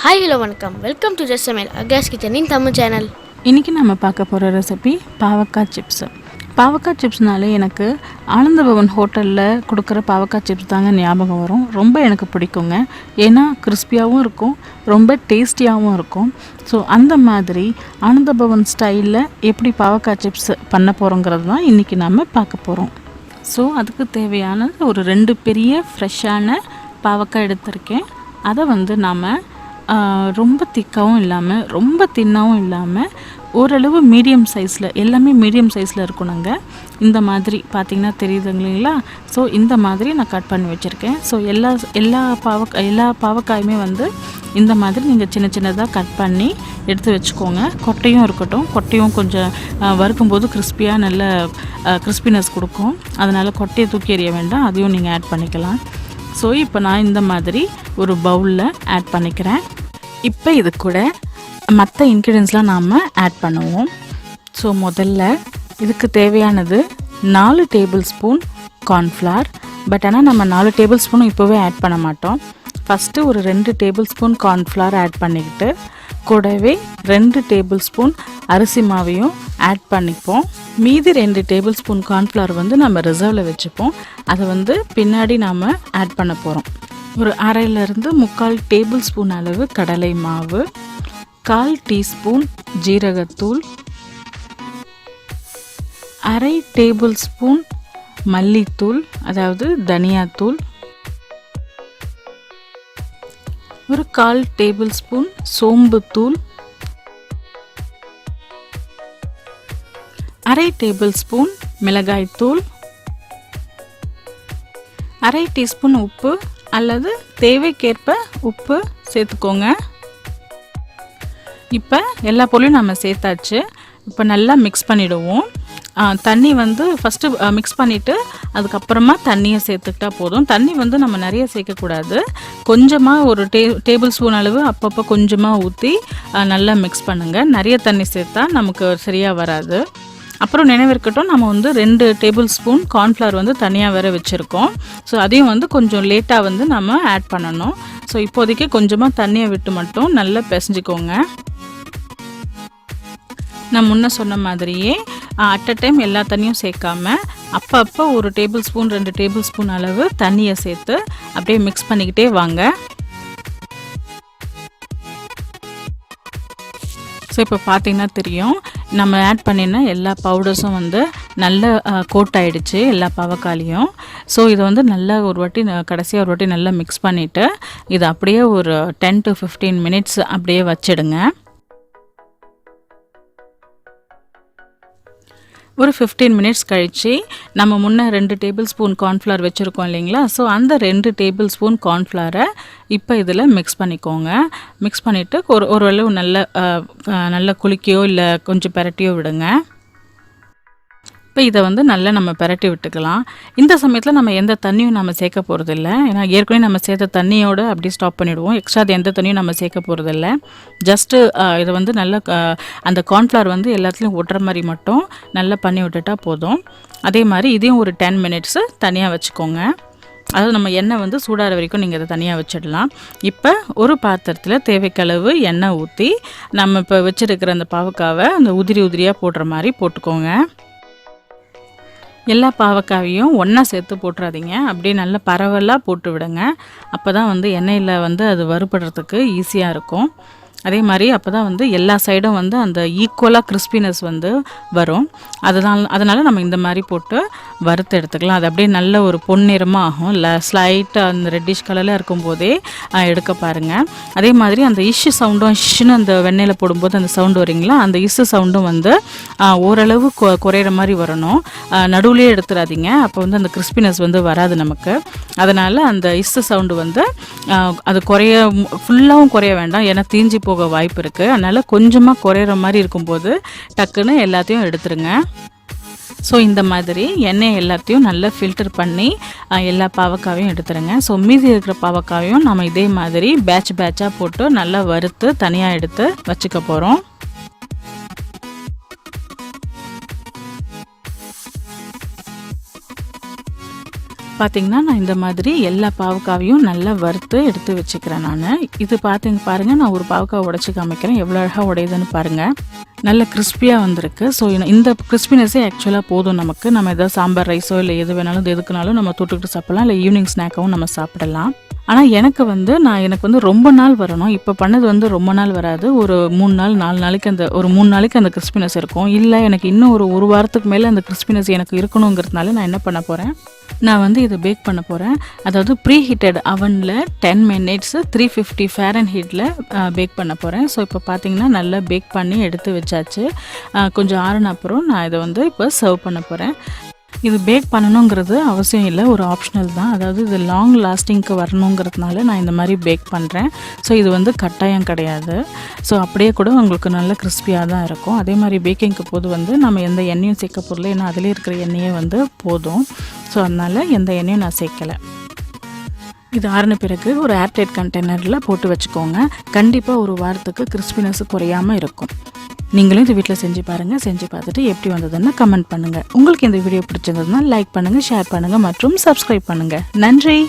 Hi hello வணக்கம், welcome to Samayal Aakash கிச்சனின் Tamil channel. இன்றைக்கி நம்ம பார்க்க போகிற ரெசிபி பாவக்காய் சிப்ஸு. பாவக்காய் சிப்ஸ்னாலே எனக்கு ஆனந்த பவன் ஹோட்டலில் கொடுக்குற பாவக்காய் சிப்ஸ் தாங்க ஞாபகம் வரும். ரொம்ப எனக்கு பிடிக்குங்க. ஏன்னா கிறிஸ்பியாகவும் இருக்கும், ரொம்ப டேஸ்டியாகவும் இருக்கும். ஸோ அந்த மாதிரி ஆனந்த பவன் ஸ்டைலில் எப்படி பாவக்காய் சிப்ஸ் பண்ண போகிறோங்கிறது தான் இன்றைக்கி நம்ம பார்க்க போகிறோம். ஸோ அதுக்கு தேவையான ஒரு 2 பெரிய ஃப்ரெஷ்ஷான பாவக்காய் எடுத்திருக்கேன். அதை நாம் ரொம்ப திக்காகவும் இல்லாமல் ரொம்ப தின்னாகவும் இல்லாமல் ஓரளவு மீடியம் சைஸில், எல்லாமே மீடியம் சைஸில் இருக்கணுங்க. இந்த மாதிரி பார்த்திங்கன்னா தெரியுதுங்களா? ஸோ இந்த மாதிரி நான் கட் பண்ணி வச்சுருக்கேன். ஸோ எல்லா பாவக்காயுமே இந்த மாதிரி நீங்கள் சின்ன சின்னதாக கட் பண்ணி எடுத்து வச்சுக்கோங்க. கொட்டையும் இருக்கட்டும். கொட்டையும் கொஞ்சம் வறுக்கும்போது கிறிஸ்பியாக நல்ல கிறிஸ்பினஸ் கொடுக்கும். அதனால் கொட்டையை தூக்கி எறிய வேண்டாம், அதையும் நீங்கள் ஆட் பண்ணிக்கலாம். ஸோ இப்போ நான் இந்த மாதிரி ஒரு பவுலில் ஆட் பண்ணிக்கிறேன். இப்போ இது கூட மற்ற இன்க்ரீடியன்ஸ்லாம் நாம் ஆட் பண்ணுவோம். ஸோ முதல்ல இதுக்கு தேவையானது 4 டேபிள் ஸ்பூன் கார்ன்ஃப்ளவர். பட் ஆனால் நம்ம 4 டேபிள் ஸ்பூனும் இப்போவே ஆட் பண்ண மாட்டோம். ஃபஸ்ட்டு ஒரு 2 டேபிள் ஸ்பூன் கார்ன்ஃப்ளவர் ஆட் பண்ணிக்கிட்டு கூடவே 2 டேபிள் ஸ்பூன் அரிசி மாவையும் ஆட் பண்ணிப்போம். மீதி 2 டேபிள் ஸ்பூன் கார்ன்ஃப்ளவர் நம்ம ரிசர்வில் வச்சுப்போம். அதை பின்னாடி நாம் ஆட் பண்ண போகிறோம். ஒரு அரையிலேருந்து 3/4 டேபிள் ஸ்பூன் அளவு கடலை மாவு, 1/4 டீஸ்பூன் ஜீரகத்தூள், அரை டேபிள் ஸ்பூன் மல்லித்தூள் அதாவது தனியாத்தூள், ஒரு 1/4 டேபிள் ஸ்பூன் சோம்புத்தூள், அரை டேபிள் ஸ்பூன் மிளகாய்த்தூள், அரை டீஸ்பூன் உப்பு அல்லது தேவைக்கேற்ப உப்பு சேர்த்துக்கோங்க. இப்போ எல்லா பொருளையும் நம்ம சேர்த்தாச்சு. இப்போ நல்லா மிக்ஸ் பண்ணிவிடுவோம். தண்ணி ஃபஸ்ட்டு மிக்ஸ் பண்ணிவிட்டு அதுக்கப்புறமா தண்ணியை சேர்த்துக்கிட்டா போதும். தண்ணி நம்ம நிறைய சேர்க்கக்கூடாது. கொஞ்சமாக ஒரு டேபிள் ஸ்பூன் அளவு அப்பப்போ கொஞ்சமாக ஊற்றி நல்லா மிக்ஸ் பண்ணுங்கள். நிறைய தண்ணி சேர்த்தா நமக்கு சரியாக வராது. அப்புறம் நினைவிருக்கட்டும், நம்ம 2 டேபிள் ஸ்பூன் கார்ன்ஃப்ளவர் தனியாக வேற வச்சுருக்கோம். ஸோ அதையும் கொஞ்சம் லேட்டாக நம்ம ஆட் பண்ணணும். ஸோ இப்போதைக்கு கொஞ்சமாக தண்ணியை விட்டு மட்டும் நல்லா பிசைஞ்சிக்கோங்க. நான் முன்ன சொன்ன மாதிரியே அட் அ டைம் எல்லா தண்ணியும் சேர்க்காம அப்பப்போ ஒரு டேபிள் ஸ்பூன் 2 டேபிள் ஸ்பூன் அளவு தண்ணியை சேர்த்து அப்படியே மிக்ஸ் பண்ணிக்கிட்டே வாங்க. ஸோ இப்போ பார்த்தீங்கன்னா தெரியும், நம்ம ஆட் பண்ணின எல்லா பவுடர்ஸும் நல்ல கோட் ஆகிடுச்சு எல்லா பாவக்காயிலையும். ஸோ இதை நல்லா ஒரு வாட்டி கடைசியாக ஒரு வாட்டி நல்லா மிக்ஸ் பண்ணிவிட்டு இதை அப்படியே ஒரு 10 to 15 மினிட்ஸ் அப்படியே வச்சிடுங்க. ஒரு 15 மினிட்ஸ் கழித்து நம்ம முன்னே 2 டேபிள் ஸ்பூன் கார்ன்ஃப்ளவர் வச்சுருக்கோம் இல்லைங்களா? ஸோ அந்த 2 டேபிள் ஸ்பூன் கார்ன்ஃப்ளவரை இப்போ இதில் மிக்ஸ் பண்ணிக்கோங்க. மிக்ஸ் பண்ணிவிட்டு ஓரளவு நல்ல குலுக்கியோ இல்லை கொஞ்சம் பெரட்டியோ விடுங்க. இப்போ இதை நல்லா நம்ம பெரட்டி விட்டுக்கலாம். இந்த சமயத்தில் நம்ம எந்த தண்ணியும் நம்ம சேர்க்க போகிறதில்ல. ஏன்னா ஏற்கனவே நம்ம சேர்த்த தண்ணியோடு அப்படி ஸ்டாப் பண்ணிவிடுவோம். எக்ஸ்ட்ரா அது எந்த தண்ணியும் நம்ம சேர்க்க போகிறதில்ல. ஜஸ்ட்டு இதை நல்லா அந்த கார்ன்ஃப்ளவர் எல்லாத்துலேயும் ஒட்டுற மாதிரி மட்டும் நல்லா பண்ணி விட்டுட்டா போதும். அதே மாதிரி இதையும் ஒரு 10 மினிட்ஸு தனியாக வச்சுக்கோங்க. அதாவது நம்ம எண்ணெய் சூடாகிற வரைக்கும் நீங்கள் இதை தனியாக வச்சிடலாம். இப்போ ஒரு பாத்திரத்தில் தேவைக்களவு எண்ணெய் ஊற்றி நம்ம இப்போ வச்சுருக்கிற அந்த பாவக்காவை அந்த உதிரியாக போடுற மாதிரி போட்டுக்கோங்க. எல்லா பாவக்காயையும் ஒன்றா சேர்த்து போட்டுறாதீங்க. அப்படியே நல்லா பரவலாக போட்டு விடுங்க. அப்போ தான் எண்ணெயில் அது வறுபடுறதுக்கு ஈஸியாக இருக்கும். அதே மாதிரி அப்போ தான் எல்லா சைடும் அந்த ஈக்குவலாக கிறிஸ்பினஸ் வரும். அதனால் நம்ம இந்த மாதிரி போட்டு வறுத்து எடுத்துக்கலாம். அது அப்படியே நல்ல ஒரு பொன்னிறமாக ஆகும். ஸ்லைட்டாக அந்த ரெட்டிஷ் கலரில் இருக்கும்போதே எடுக்க பாருங்கள். அதே மாதிரி அந்த இஷ்ஷு சவுண்டும் இஷ்ஷுன்னு அந்த வெண்ணெயில் போடும்போது அந்த சவுண்டு வரீங்களா, அந்த இஷ்ஷு சவுண்டும் ஓரளவு குறையிற மாதிரி வரணும். நடுவுலேயே எடுத்துடாதீங்க. அப்போ அந்த கிறிஸ்பினஸ் வராது நமக்கு. அதனால் அந்த இஷ்ஷு சவுண்டு அது ஃபுல்லாகவும் குறைய வேண்டாம். ஏன்னா தீஞ்சி போக வாய்ப்பு இருக்குது. அதனால் கொஞ்சமாக குறையிற மாதிரி இருக்கும்போது டக்குன்னு எல்லாத்தையும் எடுத்துருங்க. ஸோ இந்த மாதிரி எண்ணெய் எல்லாத்தையும் நல்லா ஃபில்டர் பண்ணி எல்லா பாவக்காயும் எடுத்துருங்க. ஸோ மீதி இருக்கிற பாவக்காயும் நம்ம இதே மாதிரி பேட்சாக போட்டு நல்லா வறுத்து தனியாக எடுத்து வச்சுக்க போகிறோம். பார்த்திங்கன்னா நான் இந்த மாதிரி எல்லா பாவக்காவையும் நல்லா வறுத்து எடுத்து வச்சுக்கிறேன். இது பாருங்கள், நான் ஒரு பாவக்காவை உடைச்சி காமிக்கிறேன். எவ்வளோ அழகாக உடையுதுன்னு பாருங்கள். நல்ல கிறிஸ்பியாக வந்திருக்கு. ஸோ இந்த கிறிஸ்பினஸே ஆக்சுவலாக போதும் நமக்கு. நம்ம எதாவது சாம்பார் ரைஸோ இல்லை எது வேணாலும் எதுக்குனாலும் நம்ம தொட்டுக்கிட்டு சாப்பிட்லாம், இல்லை ஈவினிங் ஸ்நாக்காகவும் நம்ம சாப்பிடலாம். ஆனால் எனக்கு வந்து ரொம்ப நாள் வரணும். இப்போ பண்ணது ரொம்ப நாள் வராது. ஒரு 3 நாள் 4 நாளைக்கு ஒரு 3 நாளைக்கு அந்த கிறிஸ்பினஸ் இருக்கும். இல்லை எனக்கு இன்னும் ஒரு வாரத்துக்கு மேலே அந்த கிறிஸ்பினஸ் எனக்கு இருக்கணுங்கிறதுனால நான் என்ன பண்ண போகிறேன், நான் இதை பேக் பண்ண போகிறேன். அதாவது ப்ரீ ஹீட்டட் அவனில் 10 minutes 350 Fahrenheitல பேக் பண்ண போகிறேன். ஸோ இப்போ பார்த்திங்கன்னா நல்லா பேக் பண்ணி எடுத்து வச்சாச்சு. கொஞ்சம் ஆறுன அப்புறம் நான் இதை இப்போ சர்வ் பண்ண போகிறேன். இது பேக் பண்ணணுங்கிறது அவசியம் இல்லை, ஒரு ஆப்ஷனல் தான். அதாவது இது லாங் லாஸ்டிங்க்கு வரணுங்கிறதுனால நான் இந்த மாதிரி பேக் பண்ணுறேன். ஸோ இது கட்டாயம் கிடையாது. ஸோ அப்படியே கூட உங்களுக்கு நல்ல கிறிஸ்பியாக தான் இருக்கும். அதே மாதிரி பேக்கிங்க்கு போது நம்ம எந்த எண்ணெயும் சேர்க்க போடல, ஏன்னா அதிலே இருக்கிற எண்ணெயே போதும். ஸோ அதனால் எந்த எண்ணெயும் நான் சேர்க்கலை. இது ஆறின பிறகு ஒரு ஏர்டைட் கண்டெய்னரில் போட்டு வச்சுக்கோங்க. கண்டிப்பாக ஒரு வாரத்துக்கு கிறிஸ்பினஸ் குறையாமல் இருக்கும். நீங்களும் இது வீட்டில் செஞ்சு பாருங்கள். செஞ்சு பார்த்துட்டு எப்படி வந்ததுன்னு கமெண்ட் பண்ணுங்கள். உங்களுக்கு இந்த வீடியோ பிடிச்சிருந்ததுன்னா லைக் பண்ணுங்கள், ஷேர் பண்ணுங்கள் மற்றும் சப்ஸ்கிரைப் பண்ணுங்கள். நன்றி.